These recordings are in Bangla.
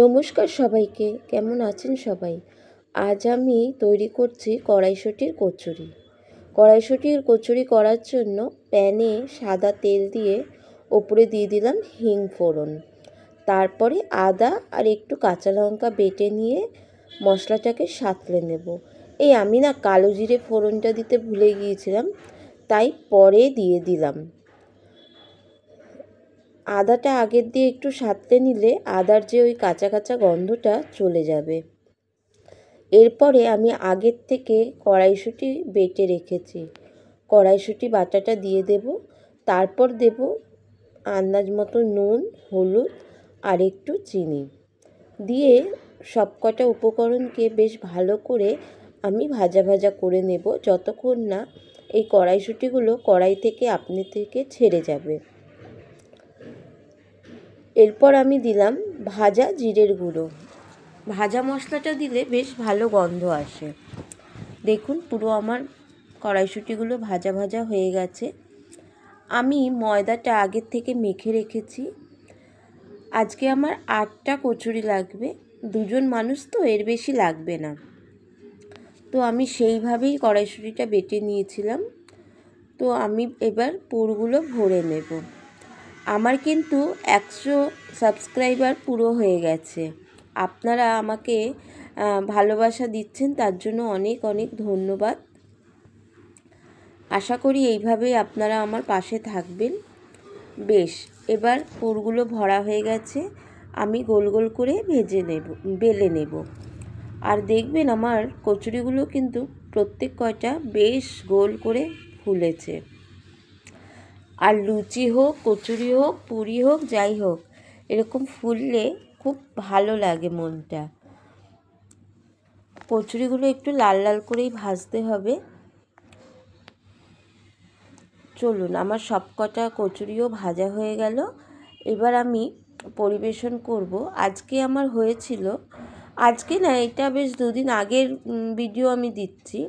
নমস্কার সবাইকে, কেমন আছেন সবাই? আজ আমি তৈরি করছি কড়াইশুঁটির কচুরি। কড়াইশুঁটির কচুরি করার জন্য প্যানে সাদা তেল দিয়ে ওপরে দিয়ে দিলাম হিং ফোড়ন। তারপরে আদা আর একটু কাঁচা লঙ্কা বেটে নিয়ে মশলাটাকে সাঁতলে নেব। আমি না কালো জিরে ফোড়নটা দিতে ভুলে গিয়েছিলাম, তাই পরে দিয়ে দিলাম। আদাটা আগের দিয়ে একটু সাঁতলে নিলে আদার যে ওই কাঁচা কাঁচা গন্ধটা চলে যাবে। এরপরে আমি আগের থেকে কড়াইশুঁটি বেটে রেখেছি, কড়াইশুঁটি বাটাটা দিয়ে দেব। তারপর দেব আন্দাজ মতো নুন, হলুদ আর একটু চিনি দিয়ে সবকটা উপকরণকে বেশ ভালো করে আমি ভাজা ভাজা করে নেব, যতক্ষণ না এই কড়াইশুঁটিগুলো কড়াই থেকে আপনি থেকে ছেড়ে যাবে। এরপর আমি দিলাম ভাজা জিরের গুঁড়ো। ভাজা মশলাটা দিলে বেশ ভালো গন্ধ আসে। দেখুন পুরো আমার কড়াইশুঁটিগুলো ভাজা ভাজা হয়ে গেছে। আমি ময়দাটা আগের থেকে মেখে রেখেছি। আজকে আমার 8টা কচুরি লাগবে, 2জন মানুষ তো, এর বেশি লাগবে না। তো আমি সেইভাবেই কড়াইশুঁটিটা বেটে নিয়েছিলাম। তো আমি এবার পুরগুলো ভরে নেব। আমার কিন্তু 100 সাবস্ক্রাইবার পুরো হয়ে গেছে। আপনারা আমাকে ভালোবাসা দিচ্ছেন, তার জন্য অনেক অনেক ধন্যবাদ। আশা করি এইভাবেই আপনারা আমার পাশে থাকবেন। বেশ, এবার পুরগুলো ভরা হয়ে গেছে। আমি গোল গোল করে বেলে নেব। আর দেখবেন আমার কচুরিগুলো কিন্তু প্রত্যেক কয়টা বেশ গোল করে ফুলেছে। আর লুচি হোক, কচুরি হোক, পুরি হোক, যাই হোক, এরকম ফুললে খুব ভালো লাগে মনটা। কচুরিগুলো একটু লাল লাল করেই ভাজতে হবে। চলুন, আমার সবকটা কচুরিও ভাজা হয়ে গেল। এবার আমি পরিবেশন করব। আজকে আমার হয়েছিল, আজকে না, এটা বেশ 2 দিন আগের ভিডিও আমি দিচ্ছি।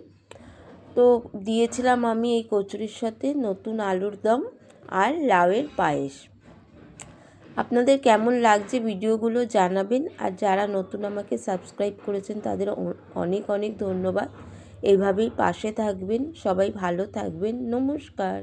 তো দিয়েছিলাম আমি এই কচুরির সাথে নতুন আলুর দম আর লাউয়ের পায়েস। আপনাদের কেমন লাগছে ভিডিওগুলো জানাবেন। আর যারা নতুন আমাকে সাবস্ক্রাইব করেছেন তাদের অনেক অনেক ধন্যবাদ। এইভাবেই পাশে থাকবেন। সবাই ভালো থাকবেন। নমস্কার।